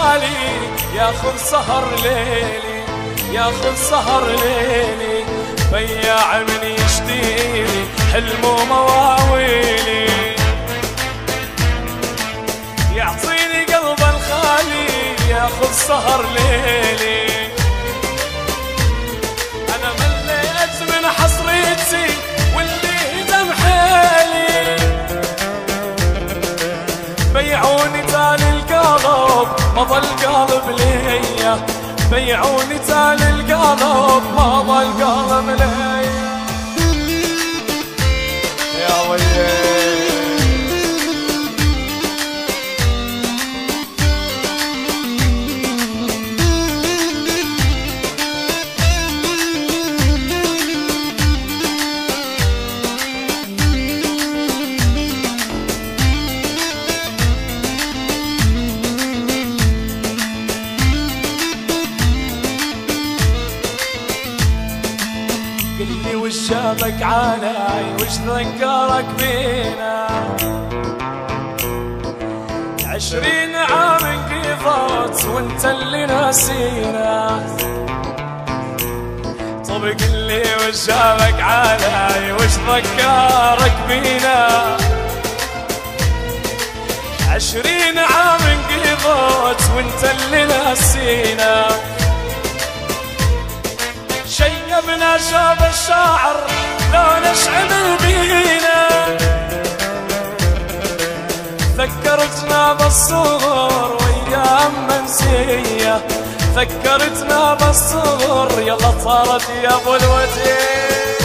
بالخالي ياخذ سهر ليلي، ياخذ سهر ليلي، بياع من يشتيلي حلم ومواويلي، يعطيني قلب الخالي ياخذ سهر ليلي. انا مليت من حصريتي واللي هدم حيلي، بيعوني تالي القلب مضى القلب ليا، بيعوني تالي القلب مضى القلب ليا. يا ويلي قلي وش جابك عالاي وش ذكرك بينا، 20 عام انقضت وانت اللي ناسينا. طب قلي وش جابك عالاي وش ذكرك بينا، 20 عام انقضت وانت اللي ناسينا. شيبنا شاب الشاعر لو نشعل بينا، ذكرتنا بالصغر وايام منسيه، ذكرتنا بالصغر يلا طارت يا ابو الوجه.